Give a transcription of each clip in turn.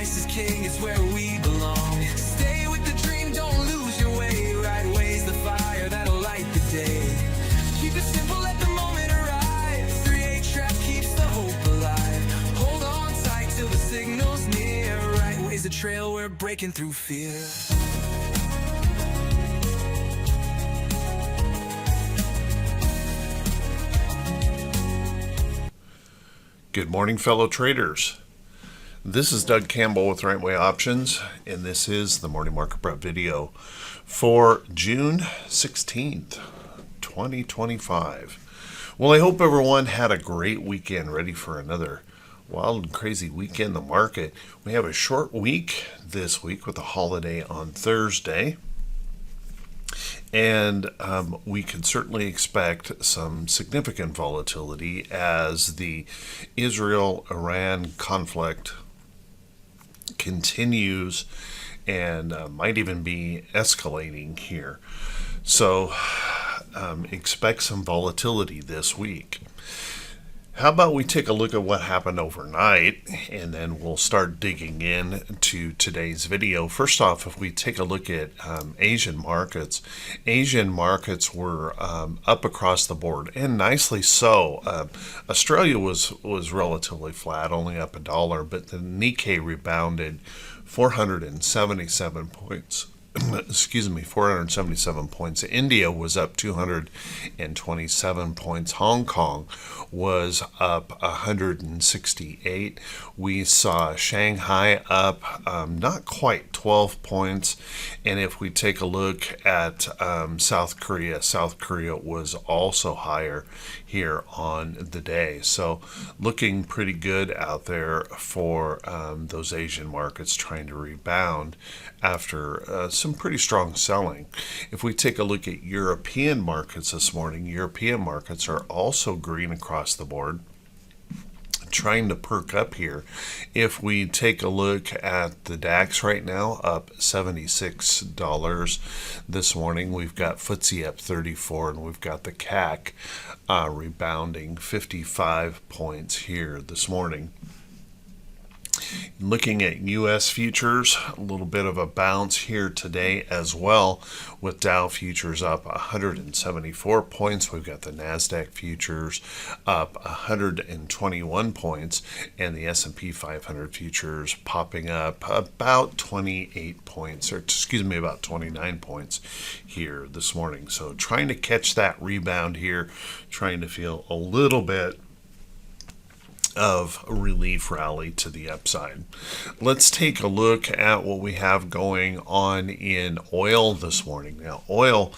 Christ is king, it's where we belong. Stay with the dream, don't lose your way. Right way's the fire that'll light the day. Keep it simple, let the moment arrive. 3-8 trap keeps the hope alive. Hold on tight till the signal's near. Right way's the trail, we're breaking through fear. Good morning, fellow traders. This is Doug Campbell with Right Way Options, and this is the morning market prep video for June 16th, 2025. Well, I hope everyone had a great weekend, ready for another wild and crazy weekend in the market. We have a short week this week with a holiday on Thursday. And we can certainly expect some significant volatility as the Israel-Iran conflict continues and might even be escalating here. So expect some volatility this week. How about we take a look at what happened overnight, and then we'll start digging in to today's video. First off, if we take a look at Asian markets were up across the board, and nicely so. Australia was relatively flat, only up $1, but the Nikkei rebounded 477 points. 477 points. India was up 227 points. Hong Kong was up 168. We saw Shanghai up not quite 12 points. And if we take a look at South Korea was also higher here on the day. So looking pretty good out there for those Asian markets trying to rebound after some pretty strong selling. If we take a look at European markets this morning, European markets are also green across the board, trying to perk up here. If we take a look at the DAX right now, up $76 this morning. We've got FTSE up 34, and we've got the CAC rebounding 55 points here this morning. Looking at U.S. futures, a little bit of a bounce here today as well, with Dow futures up 174 points. We've got the NASDAQ futures up 121 points, and the S&P 500 futures popping up about 28 points, or about 29 points here this morning. So trying to catch that rebound here, trying to feel a little bit of relief rally to the upside. Let's take a look at what we have going on in oil this morning. Now, oil,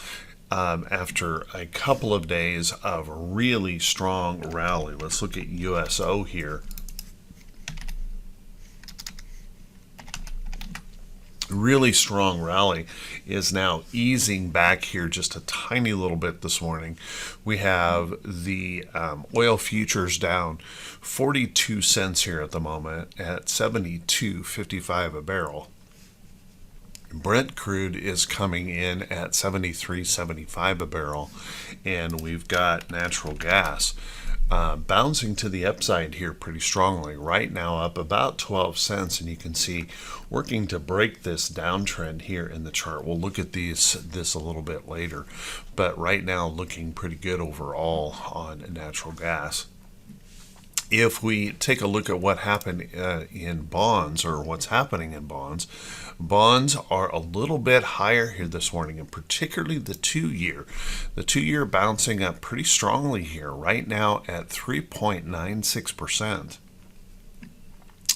after a couple of days of really strong rally, let's look at USO here. Really strong rally is now easing back here just a tiny little bit this morning. We have the oil futures down 42 cents here at the moment at $72.55 a barrel. Brent crude is coming in at $73.75 a barrel, and we've got natural gas bouncing to the upside here pretty strongly. Right now up about 12 cents, and you can see working to break this downtrend here in the chart. We'll look at this a little bit later, but right now looking pretty good overall on natural gas. If we take a look at what happened in bonds, or what's happening in bonds, bonds are a little bit higher here this morning, and particularly the 2-year. The 2-year bouncing up pretty strongly here, right now at 3.96%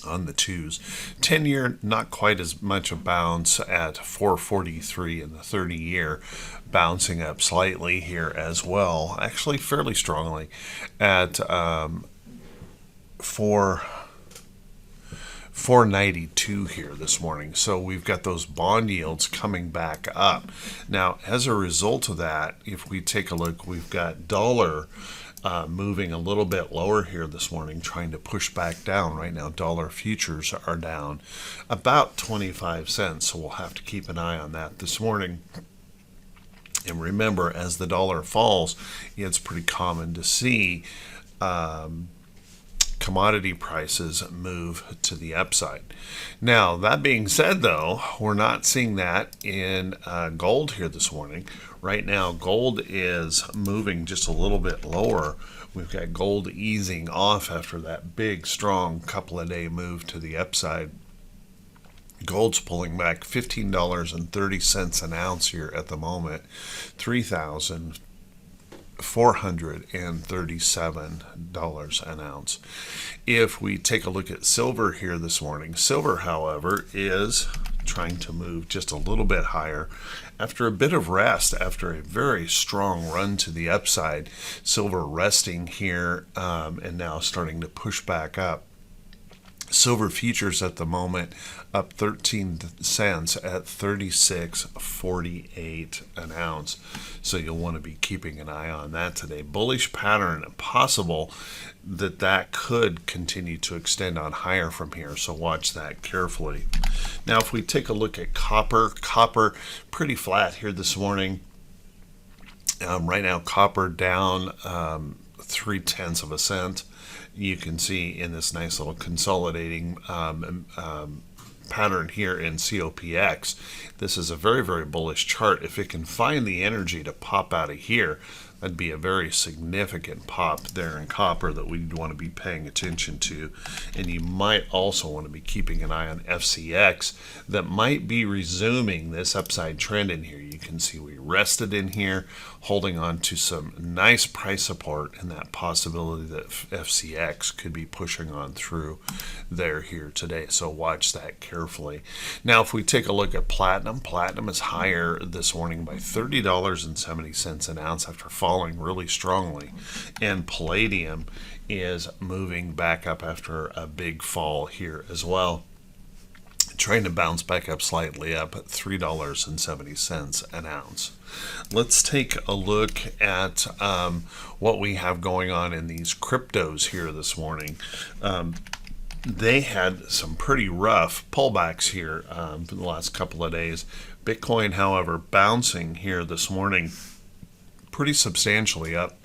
on the 2s. 10-year, not quite as much a bounce at 4.43, and the 30-year bouncing up slightly here as well, actually fairly strongly at 492 here this morning. So we've got those bond yields coming back up. Now, as a result of that, if we take a look, we've got dollar moving a little bit lower here this morning, trying to push back down. Right now, dollar futures are down about 25 cents, so we'll have to keep an eye on that this morning. And remember, as the dollar falls, it's pretty common to see commodity prices move to the upside. Now, that being said, though, we're not seeing that in gold here this morning. Right now, gold is moving just a little bit lower. We've got gold easing off after that big, strong couple of day move to the upside. Gold's pulling back $15.30 an ounce here at the moment, $3,437 an ounce. If we take a look at silver here this morning, silver, however, is trying to move just a little bit higher after a bit of rest, after a very strong run to the upside. Silver resting here and now starting to push back up. Silver futures at the moment up 13 cents at 36.48 an ounce. So you'll want to be keeping an eye on that today. Bullish pattern possible that could continue to extend on higher from here. So watch that carefully. Now, if we take a look at copper pretty flat here this morning. Right now, copper down 0.3 of a cent. You can see in this nice little consolidating pattern here in COPX. This is a very, very bullish chart. If it can find the energy to pop out of here, that'd be a very significant pop there in copper that we'd want to be paying attention to. And you might also want to be keeping an eye on FCX that might be resuming this upside trend in here. You can see we rested in here, holding on to some nice price support and that possibility that FCX could be pushing on through there here today. So watch that carefully. Now, if we take a look at platinum is higher this morning by $30.70 an ounce after falling really strongly. And palladium is moving back up after a big fall here as well, trying to bounce back up slightly, up at $3.70 an ounce. Let's take a look at what we have going on in these cryptos here this morning. They had some pretty rough pullbacks here for the last couple of days. Bitcoin, however, bouncing here this morning pretty substantially up.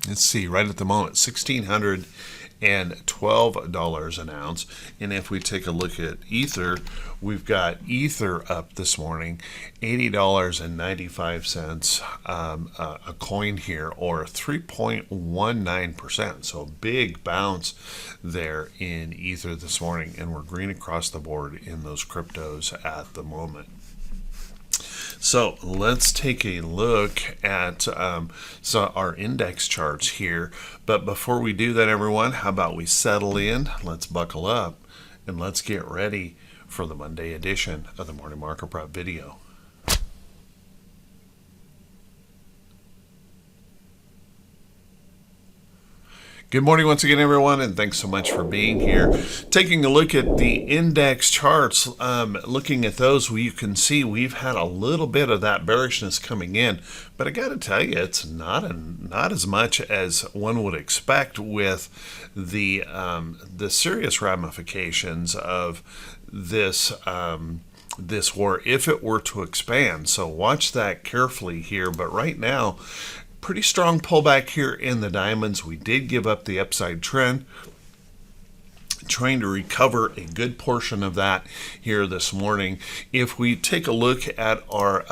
Let's see, right at the moment, $1,612 an ounce. And if we take a look at Ether, we've got Ether up this morning, $80.95 a coin here, or 3.19%. So big bounce there in Ether this morning, and we're green across the board in those cryptos at the moment. So let's take a look at our index charts here. But before we do that, everyone, how about we settle in? Let's buckle up and let's get ready for the Monday edition of the Morning Market Prep video. Good morning once again, everyone, and thanks so much for being here. Taking a look at the index charts, looking at those, you can see we've had a little bit of that bearishness coming in, but I got to tell you, it's not as much as one would expect with the serious ramifications of this this war if it were to expand. So watch that carefully here. But right now, pretty strong pullback here in the diamonds. We did give up the upside trend, trying to recover a good portion of that here this morning. If we take a look at our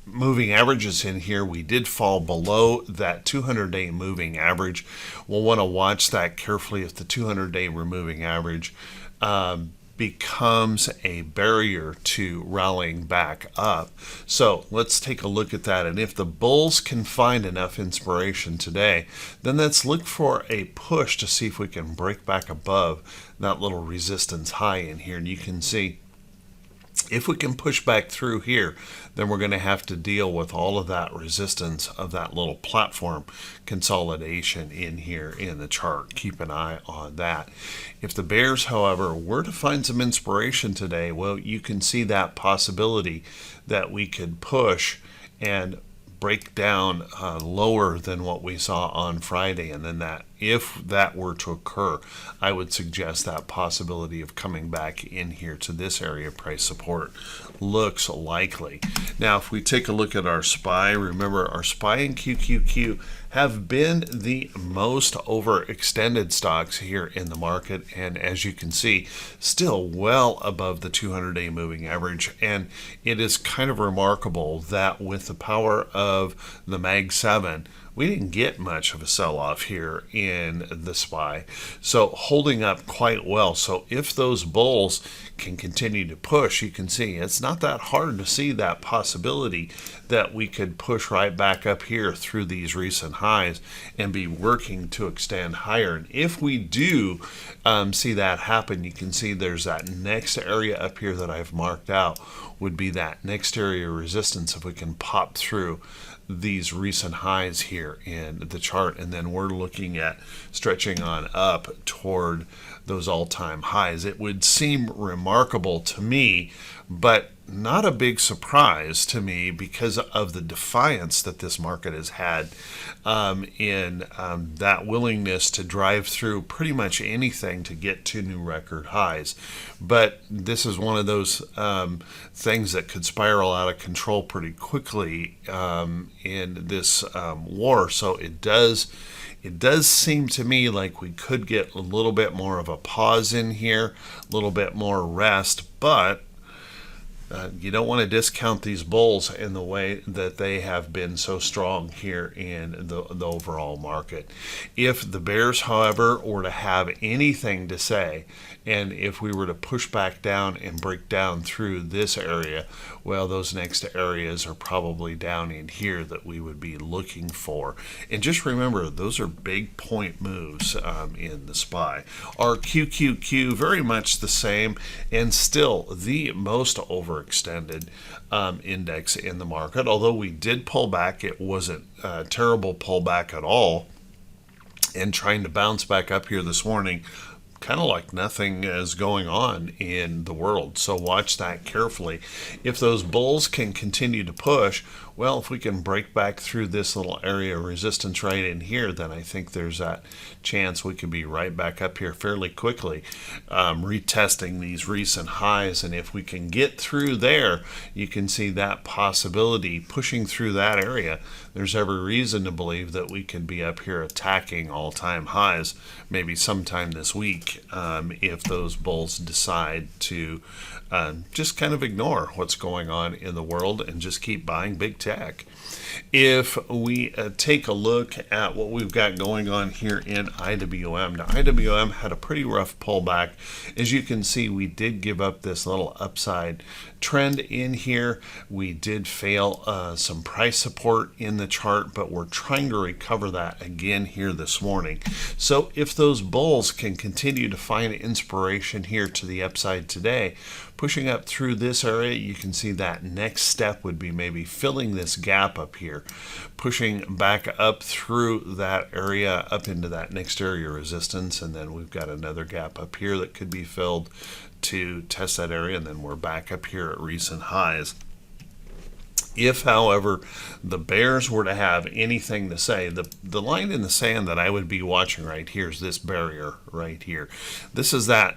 moving averages in here, we did fall below that 200-day moving average. We'll want to watch that carefully if the 200-day moving average becomes a barrier to rallying back up. So let's take a look at that. And if the bulls can find enough inspiration today, then let's look for a push to see if we can break back above that little resistance high in here. And you can see if we can push back through here, then we're going to have to deal with all of that resistance of that little platform consolidation in here in the chart. Keep an eye on that. If the bears, however, were to find some inspiration today, well, you can see that possibility that we could push and break down lower than what we saw on Friday, and then that if that were to occur, I would suggest that possibility of coming back in here to this area of price support looks likely. Now, if we take a look at our SPY, remember our SPY and QQQ have been the most overextended stocks here in the market, and as you can see, still well above the 200-day moving average. And it is kind of remarkable that with the power of the Mag 7, we didn't get much of a sell-off here in the SPY, so holding up quite well. So if those bulls can continue to push, you can see it's not that hard to see that possibility that we could push right back up here through these recent highs and be working to extend higher. And if we do see that happen, you can see there's that next area up here that I've marked out would be that next area of resistance if we can pop through these recent highs here in the chart, and then we're looking at stretching on up toward those all-time highs. It would seem remarkable to me, but not a big surprise to me because of the defiance that this market has had in that willingness to drive through pretty much anything to get to new record highs. But this is one of those things that could spiral out of control pretty quickly in this war. So it does seem to me like we could get a little bit more of a pause in here, a little bit more rest, but you don't want to discount these bulls in the way that they have been so strong here in the overall market. If the bears, however, were to have anything to say, and if we were to push back down and break down through this area, well, those next areas are probably down in here that we would be looking for. And just remember, those are big point moves in the SPY. Our QQQ, very much the same, and still the most overextended index in the market. Although we did pull back, it wasn't a terrible pullback at all. And trying to bounce back up here this morning, kind of like nothing is going on in the world. So watch that carefully. If those bulls can continue to push, well, if we can break back through this little area of resistance right in here, then I think there's that chance we could be right back up here fairly quickly, retesting these recent highs. And if we can get through there, you can see that possibility pushing through that area. There's every reason to believe that we could be up here attacking all-time highs maybe sometime this week if those bulls decide to just kind of ignore what's going on in the world and just keep buying big tech. If we take a look at what we've got going on here in IWM, now IWM had a pretty rough pullback. As you can see, we did give up this little upside trend in here. We did fail some price support in the chart, but we're trying to recover that again here this morning. So if those bulls can continue to find inspiration here to the upside today, pushing up through this area, you can see that next step would be maybe filling this gap up here, pushing back up through that area up into that next area of resistance, and then we've got another gap up here that could be filled to test that area, and then we're back up here at recent highs. If, however, the bears were to have anything to say, the line in the sand that I would be watching right here is this barrier right here. This is that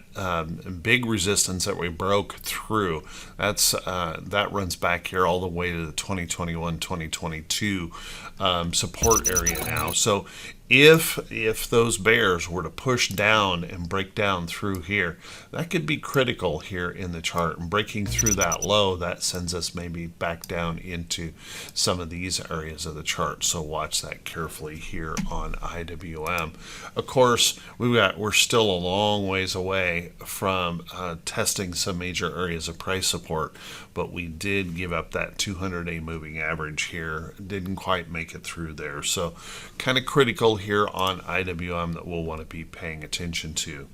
big resistance that we broke through. That runs back here all the way to the 2021-2022 support area now. So if those bears were to push down and break down through here, that could be critical here in the chart. And breaking through that low, that sends us maybe back down into some of these areas of the chart. So watch that carefully here on IWM. Of course, we're still a long ways away from testing some major areas of price support, but we did give up that 200-day moving average here. Didn't quite make it through there. So kind of critical here on IWM that we'll want to be paying attention to.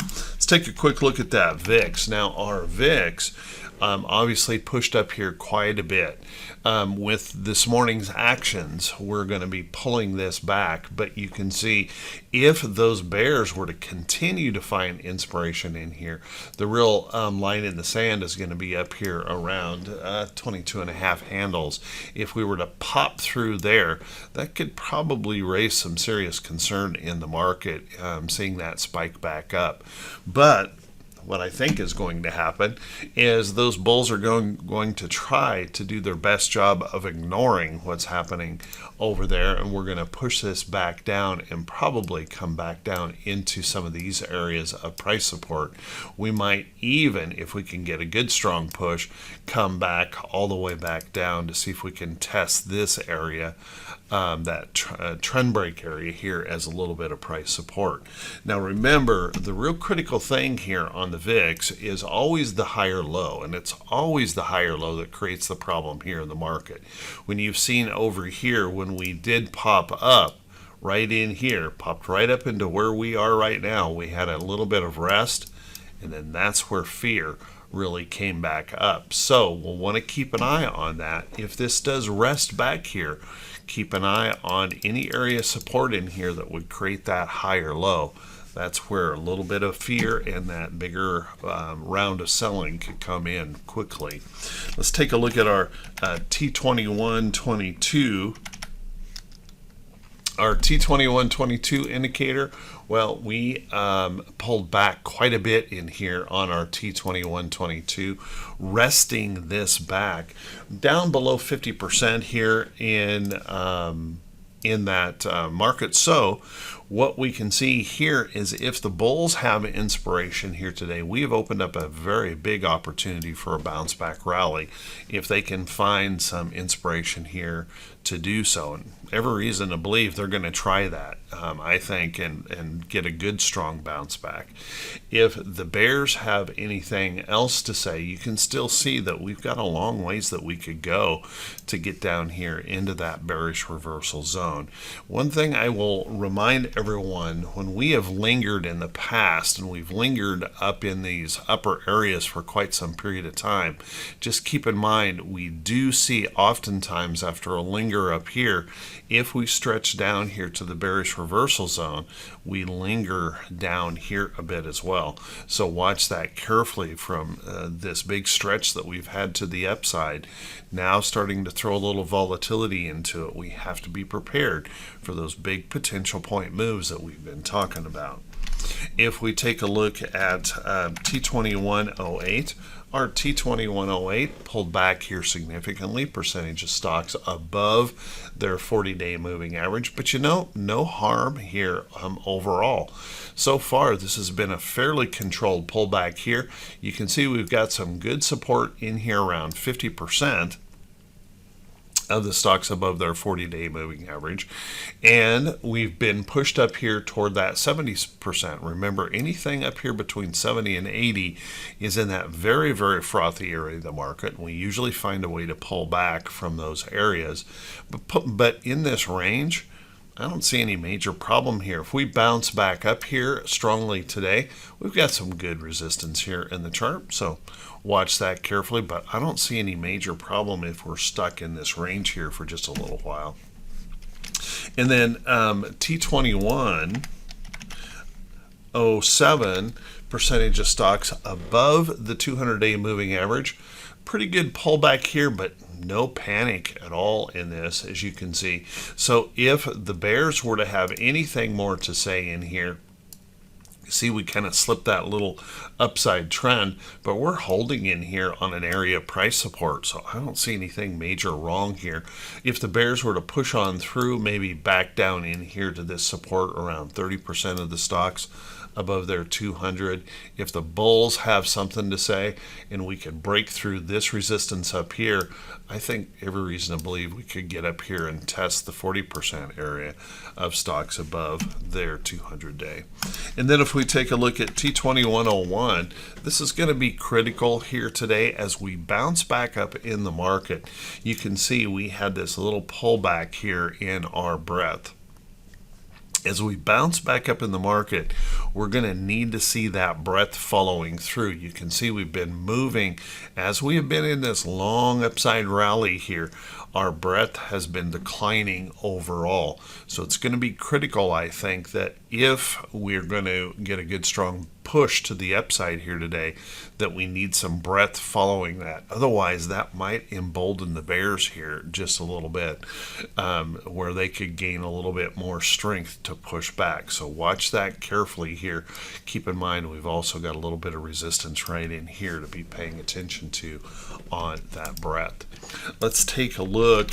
Let's take a quick look at that VIX. Now our VIX obviously pushed up here quite a bit. With this morning's actions, we're going to be pulling this back, but you can see if those bears were to continue to find inspiration in here, the real line in the sand is going to be up here around 22 and a half handles. If we were to pop through there, that could probably raise some serious concern in the market, seeing that spike back up. But what I think is going to happen is those bulls are going to try to do their best job of ignoring what's happening over there, and we're going to push this back down and probably come back down into some of these areas of price support. We might even, if we can get a good strong push, come back all the way back down to see if we can test this area, that trend break area here, as a little bit of price support. Now remember, the real critical thing here on the VIX is always the higher low, and it's always the higher low that creates the problem here in the market. When you've seen over here, when we did pop up right in here, popped right up into where we are right now, we had a little bit of rest, and then that's where fear really came back up. So we'll want to keep an eye on that. If this does rest back here, keep an eye on any area of support in here that would create that higher low. That's where a little bit of fear and that bigger round of selling could come in quickly. Let's take a look at our T2122. Our T2122 indicator, well, we pulled back quite a bit in here on our T2122, resting this back down below 50% here in that market. So what we can see here is if the bulls have inspiration here today, we have opened up a very big opportunity for a bounce back rally if they can find some inspiration here to do so. And every reason to believe they're going to try that, I think, and get a good strong bounce back. If the bears have anything else to say, you can still see that we've got a long ways that we could go to get down here into that bearish reversal zone. One thing I will remind everyone, when we have lingered in the past and we've lingered up in these upper areas for quite some period of time, just keep in mind we do see oftentimes after a linger up here, if we stretch down here to the bearish reversal zone, we linger down here a bit as well. So watch that carefully from this big stretch that we've had to the upside, now starting to throw a little volatility into it. We have to be prepared for those big potential point moves that we've been talking about. If we take a look at T2108, our T2108 pulled back here significantly, percentage of stocks above their 40-day moving average, but no harm here overall. So far, this has been a fairly controlled pullback here. You can see we've got some good support in here around 50% of the stocks above their 40-day moving average, and we've been pushed up here toward that 70%. Remember, anything up here between 70 and 80 is in that very, very frothy area of the market, and we usually find a way to pull back from those areas. But in this range, I don't see any major problem here. If we bounce back up here strongly today, we've got some good resistance here in the chart, so watch that carefully, but I don't see any major problem if we're stuck in this range here for just a little while. And then T2107, percentage of stocks above the 200-day moving average. Pretty good pullback here, but no panic at all in this, as you can see. So if the bears were to have anything more to say in here, see, we kind of slipped that little upside trend, but we're holding in here on an area of price support, so I don't see anything major wrong here. If the bears were to push on through, maybe back down in here to this support around 30% of the stocks above their 200. If the bulls have something to say and we could break through this resistance up here, I think every reason to believe we could get up here and test the 40% area of stocks above their 200-day. And then if we take a look at T2101, this is going to be critical here today as we bounce back up in the market. You can see we had this little pullback here in our breadth. As we bounce back up in the market, we're going to need to see that breadth following through. You can see we've been moving as we have been in this long upside rally here. Our breadth has been declining overall. So it's going to be critical, I think, that if we're going to get a good strong push to the upside here today, that we need some breadth following that. Otherwise, that might embolden the bears here just a little bit, where they could gain a little bit more strength to push back. So watch that carefully here. Keep in mind, we've also got a little bit of resistance right in here to be paying attention to on that breadth. Let's take a look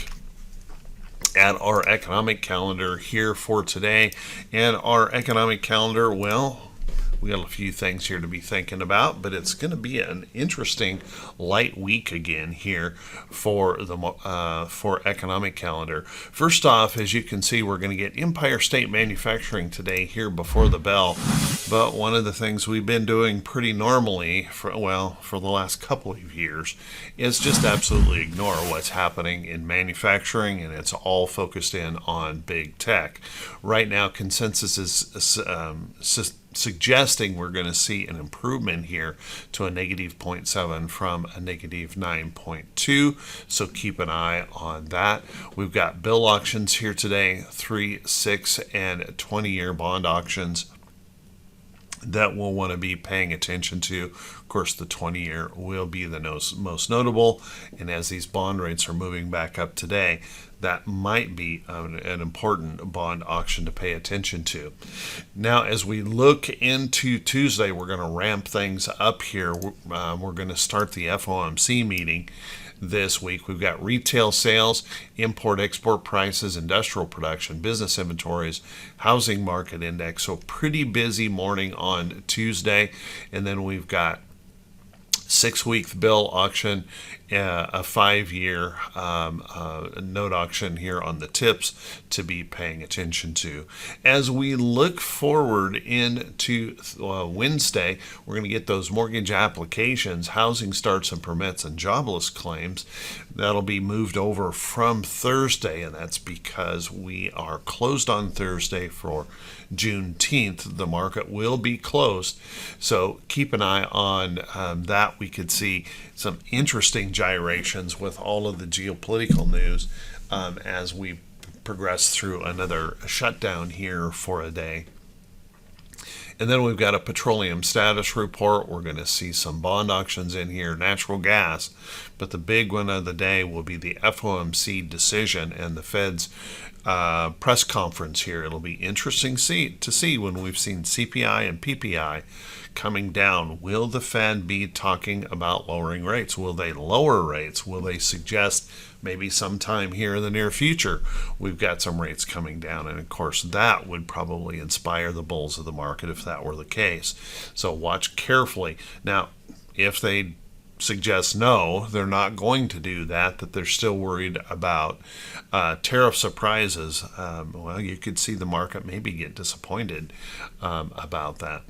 at our economic calendar here for today. And our economic calendar, well, we got a few things here to be thinking about, but it's going to be an interesting light week again here for the for economic calendar. First off, as you can see, we're going to get Empire State Manufacturing today here before the bell. But one of the things we've been doing pretty normally for the last couple of years is just absolutely ignore what's happening in manufacturing, and it's all focused in on big tech. Right now, consensus is suggesting we're going to see an improvement here to a negative 0.7 from a negative 9.2. So keep an eye on that. We've got bill auctions here today, 3, 6, and 20-year bond auctions that we'll want to be paying attention to. Of course, the 20-year will be the most notable, and as these bond rates are moving back up today, that might be an important bond auction to pay attention to. Now, as we look into Tuesday, we're going to ramp things up here. We're going to start the FOMC meeting this week. We've got retail sales, import-export prices, industrial production, business inventories, housing market index. So pretty busy morning on Tuesday. And then we've got 6-week bill auction, a 5-year note auction here on the tips to be paying attention to. As we look forward into Wednesday, we're going to get those mortgage applications, housing starts and permits, and jobless claims. That'll be moved over from Thursday, and that's because we are closed on Thursday for Juneteenth. The market will be closed, so keep an eye on that. We could see some interesting gyrations with all of the geopolitical news as we progress through another shutdown here for a day. And then we've got a petroleum status report. We're going to see some bond auctions in here, natural gas. But the big one of the day will be the FOMC decision and the Fed's press conference here. It'll be interesting to see when we've seen CPI and PPI coming down. Will the Fed be talking about lowering rates? Will they lower rates? Will they suggest maybe sometime here in the near future we've got some rates coming down? And of course, that would probably inspire the bulls of the market if that were the case. So watch carefully. Now, if they suggest no, they're not going to do that, that they're still worried about tariff surprises, well, you could see the market maybe get disappointed about that.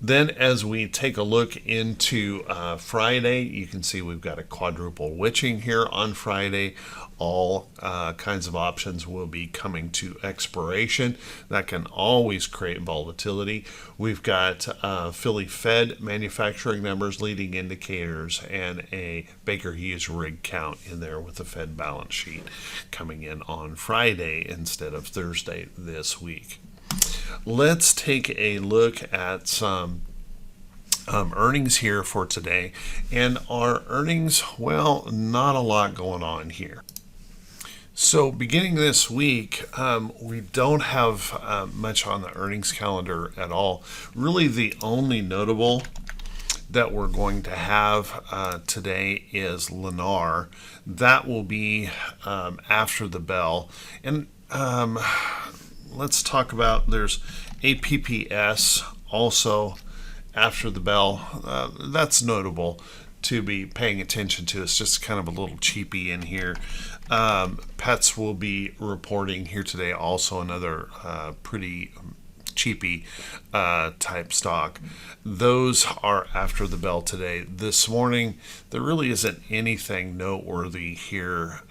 Then as we take a look into Friday, you can see we've got a quadruple witching here on Friday. All kinds of options will be coming to expiration. That can always create volatility. We've got Philly Fed manufacturing numbers, leading indicators, and a Baker Hughes rig count in there with the Fed balance sheet coming in on Friday instead of Thursday this week. Let's take a look at some earnings here for today. And our earnings, well, not a lot going on here. So beginning this week, we don't have much on the earnings calendar at all. Really, the only notable that we're going to have today is Lennar. That will be after the bell. And let's talk about, there's APPS also after the bell. That's notable to be paying attention to. It's just kind of a little cheapy in here. Pets will be reporting here today, also another pretty cheapy type stock. Those are after the bell today. This morning, there really isn't anything noteworthy here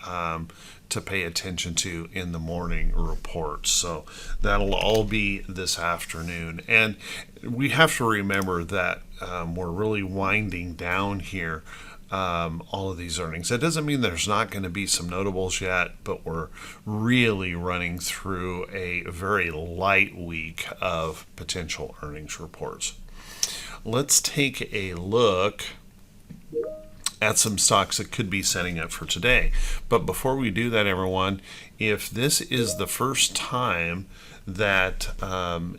to pay attention to in the morning reports. So that'll all be this afternoon. And we have to remember that we're really winding down here. All of these earnings. That doesn't mean there's not going to be some notables yet, but we're really running through a very light week of potential earnings reports. Let's take a look at some stocks that could be setting up for today. But before we do that, everyone, if this is the first time that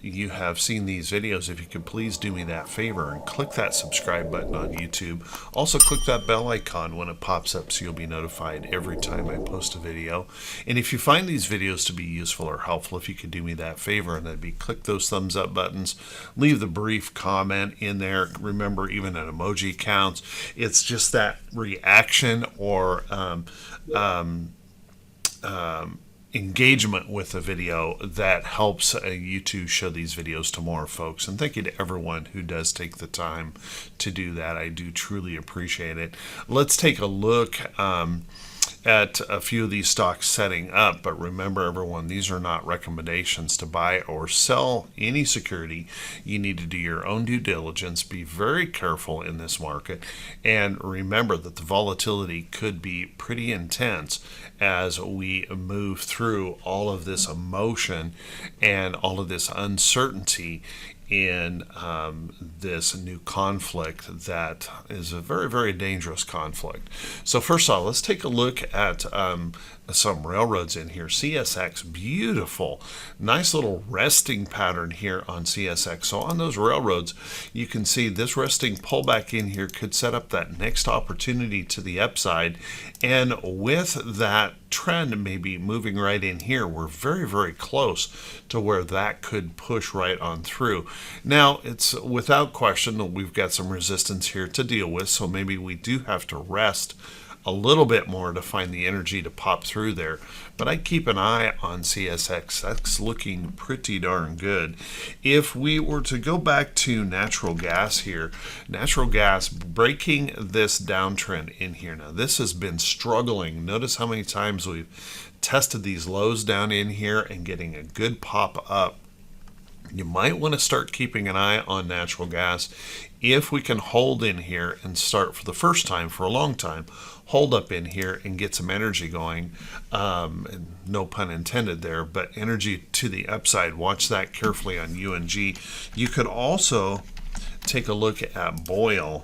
you have seen these videos, if you could please do me that favor and click that subscribe button on YouTube. Also click that bell icon when it pops up so you'll be notified every time I post a video. And if you find these videos to be useful or helpful, if you could do me that favor, and that'd be click those thumbs up buttons, leave the brief comment in there. Remember, even an emoji counts. It's just that reaction or engagement with the video that helps YouTube show these videos to more folks. And thank you to everyone who does take the time to do that. I do truly appreciate it. Let's take a look at a few of these stocks setting up, but remember, everyone, these are not recommendations to buy or sell any security. You need to do your own due diligence, be very careful in this market, and remember that the volatility could be pretty intense as we move through all of this emotion and all of this uncertainty in this new conflict that is a very, very dangerous conflict. So first off, let's take a look at some railroads in here. CSX, beautiful, nice little resting pattern here on CSX. So on those railroads, you can see this resting pullback in here could set up that next opportunity to the upside. And with that trend maybe moving right in here, we're very, very close to where that could push right on through. Now, it's without question that we've got some resistance here to deal with, so maybe we do have to rest a little bit more to find the energy to pop through there. But I keep an eye on CSX. That's looking pretty darn good. If we were to go back to natural gas here, natural gas breaking this downtrend in here. Now, this has been struggling. Notice how many times we've tested these lows down in here and getting a good pop up. You might want to start keeping an eye on natural gas. If we can hold in here and start for the first time for a long time, hold up in here and get some energy going, and no pun intended there, but energy to the upside. Watch that carefully on UNG. You could also take a look at Boyle.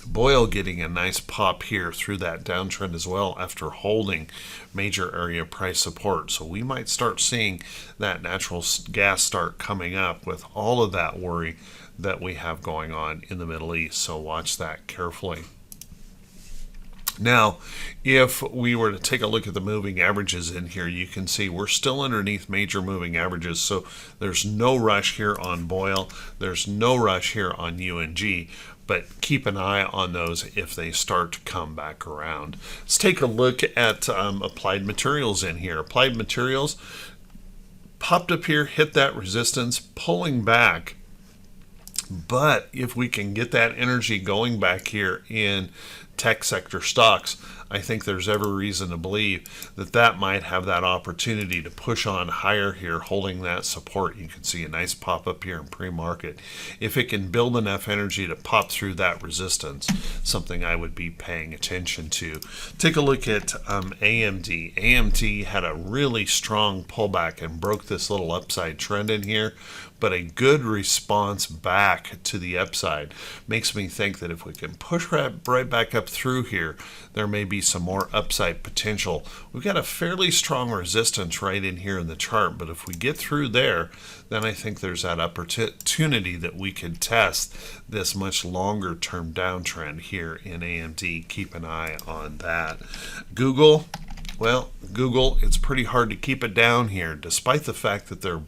Boyle getting a nice pop here through that downtrend as well after holding major area price support. So we might start seeing that natural gas start coming up with all of that worry that we have going on in the Middle East. So watch that carefully. Now, if we were to take a look at the moving averages in here, you can see we're still underneath major moving averages. So there's no rush here on Boyle. There's no rush here on UNG. But keep an eye on those if they start to come back around. Let's take a look at Applied Materials in here. Applied Materials popped up here, hit that resistance, pulling back. But if we can get that energy going back here in tech sector stocks, I think there's every reason to believe that that might have that opportunity to push on higher here, holding that support. You can see a nice pop up here in pre-market. If it can build enough energy to pop through that resistance, something I would be paying attention to. Take a look at AMD. AMD had a really strong pullback and broke this little upside trend in here, but a good response back to the upside. Makes me think that if we can push right back up through here, there may be some more upside potential. We've got a fairly strong resistance right in here in the chart, but if we get through there, then I think there's that opportunity that we could test this much longer term downtrend here in AMD. Keep an eye on that. Google, well, Google, it's pretty hard to keep it down here, despite the fact that they're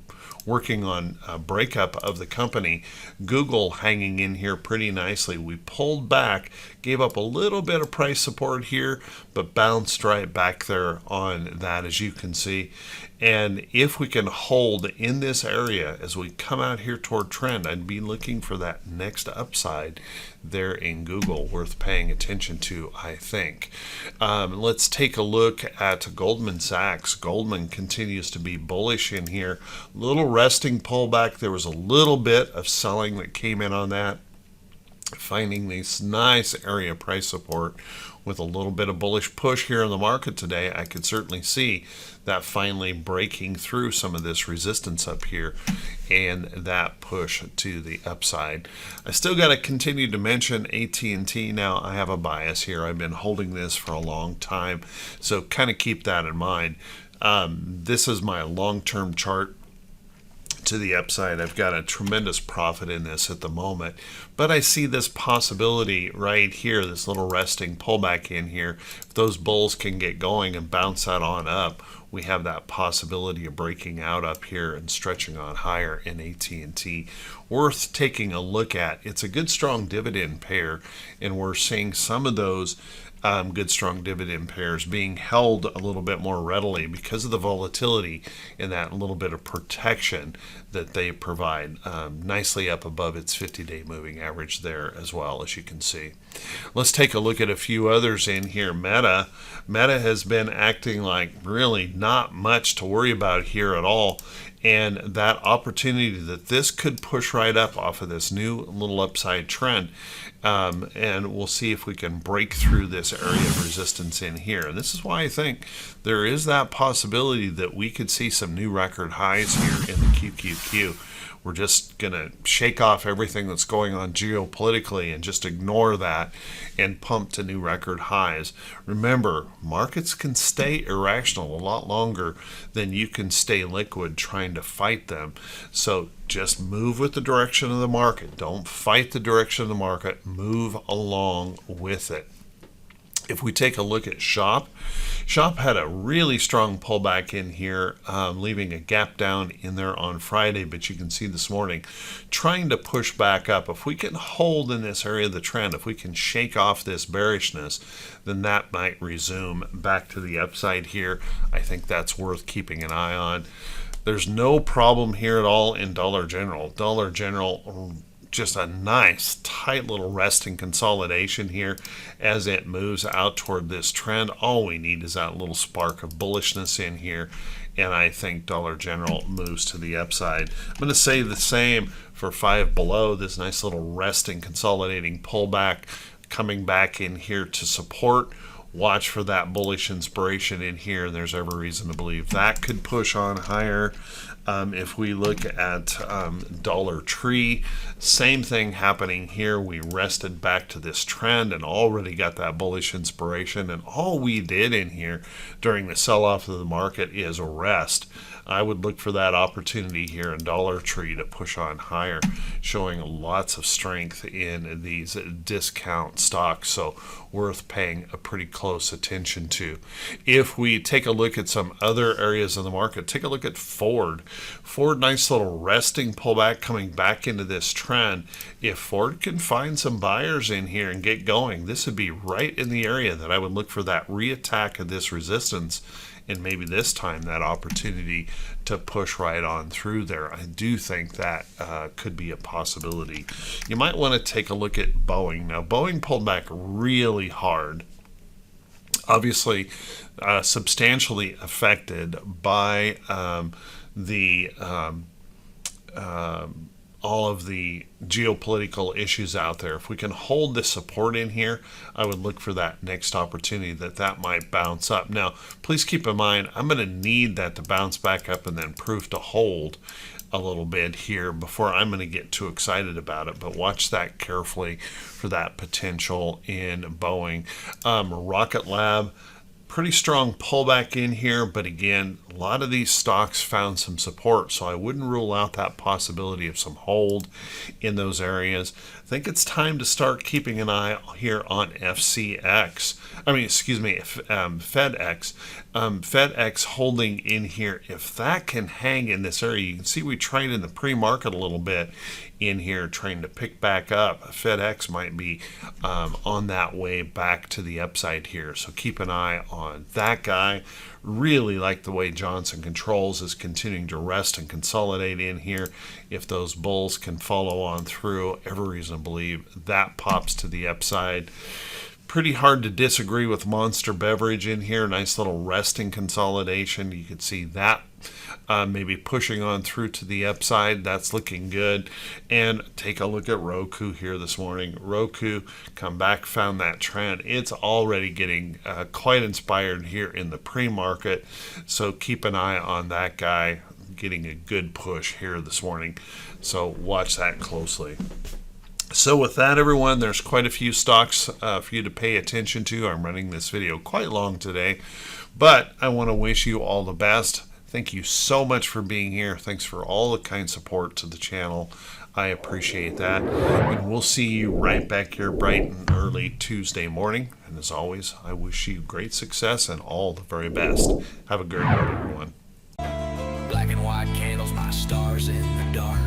working on a breakup of the company. Google hanging in here pretty nicely. We pulled back, gave up a little bit of price support here, but bounced right back there on that, as you can see. And if we can hold in this area as we come out here toward trend, I'd be looking for that next upside there in Google, worth paying attention to, I think. Let's take a look at Goldman Sachs. Goldman continues to be bullish in here. Little resting pullback. There was a little bit of selling that came in on that, finding this nice area price support with a little bit of bullish push here in the market today. I could certainly see that finally breaking through some of this resistance up here and that push to the upside. I still got to continue to mention AT&T. Now, I have a bias here. I've been holding this for a long time, so kind of keep that in mind. This is my long-term chart to the upside. I've got a tremendous profit in this at the moment, but I see this possibility right here, this little resting pullback in here. If those bulls can get going and bounce that on up, we have that possibility of breaking out up here and stretching on higher in AT&T. Worth taking a look at. It's a good strong dividend pair, and we're seeing some of those good strong dividend pairs being held a little bit more readily because of the volatility and that little bit of protection that they provide, nicely up above its 50-day moving average there as well, as you can see. Let's take a look at a few others in here. Meta has been acting like really not much to worry about here at all, and that opportunity that this could push right up off of this new little upside trend. And we'll see if we can break through this area of resistance in here. And this is why I think there is that possibility that we could see some new record highs here in the QQQ. We're just going to shake off everything that's going on geopolitically and just ignore that and pump to new record highs. Remember, markets can stay irrational a lot longer than you can stay liquid trying to fight them. So just move with the direction of the market. Don't fight the direction of the market. Move along with it. If we take a look at Shop had a really strong pullback in here, leaving a gap down in there on Friday, but you can see this morning trying to push back up. If we can hold in this area of the trend, if we can shake off this bearishness, then that might resume back to the upside here. I think that's worth keeping an eye on. There's no problem here at all in Dollar General. Dollar General, just a nice tight little resting consolidation here as it moves out toward this trend. All we need is that little spark of bullishness in here, and I think Dollar General moves to the upside. I'm going to say the same for Five Below, this nice little resting consolidating pullback coming back in here to support. Watch for that bullish inspiration in here, and there's every reason to believe that could push on higher. If we look at Dollar Tree, same thing happening here. We rested back to this trend and already got that bullish inspiration, and all we did in here during the sell-off of the market is rest. I would look for that opportunity here in Dollar Tree to push on higher, showing lots of strength in these discount stocks, so worth paying a pretty close attention to. If we take a look at some other areas of the market, take a look at Ford. Ford, nice little resting pullback coming back into this trend. If Ford can find some buyers in here and get going, this would be right in the area that I would look for that reattack of this resistance, and maybe this time that opportunity to push right on through there. I do think that could be a possibility. You might want to take a look at Boeing. Now, Boeing pulled back really hard, obviously substantially affected by all of the geopolitical issues out there. If we can hold the support in here, I would look for that next opportunity that might bounce up. Now, please keep in mind, I'm going to need that to bounce back up and then prove to hold a little bit here before I'm going to get too excited about it, but watch that carefully for that potential in Boeing. Rocket Lab, pretty strong pullback in here, but again, a lot of these stocks found some support, so I wouldn't rule out that possibility of some hold in those areas. I think it's time to start keeping an eye here on FedEx. FedEx holding in here. If that can hang in this area, you can see we trade in the pre-market a little bit in here trying to pick back up. FedEx might be on that way back to the upside here, so keep an eye on that guy. Really like the way Johnson Controls is continuing to rest and consolidate in here. If those bulls can follow on through, every reason to believe that pops to the upside. Pretty hard to disagree with Monster Beverage in here. Nice little resting consolidation. You can see that maybe pushing on through to the upside. That's looking good. And take a look at Roku here this morning. Roku come back, found that trend. It's already getting quite inspired here in the pre-market. So keep an eye on that guy getting a good push here this morning. So watch that closely. So with that, everyone, there's quite a few stocks for you to pay attention to. I'm running this video quite long today, but I want to wish you all the best. Thank you so much for being here. Thanks for all the kind support to the channel. I appreciate that. And we'll see you right back here bright and early Tuesday morning. And as always, I wish you great success and all the very best. Have a great night, everyone. Black and white candles, my stars in the dark.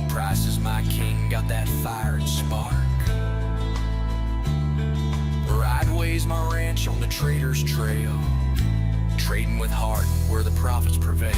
Price is my king, got that fire and spark. Rideways my ranch on the trader's trail. Trading with heart where the profits prevail.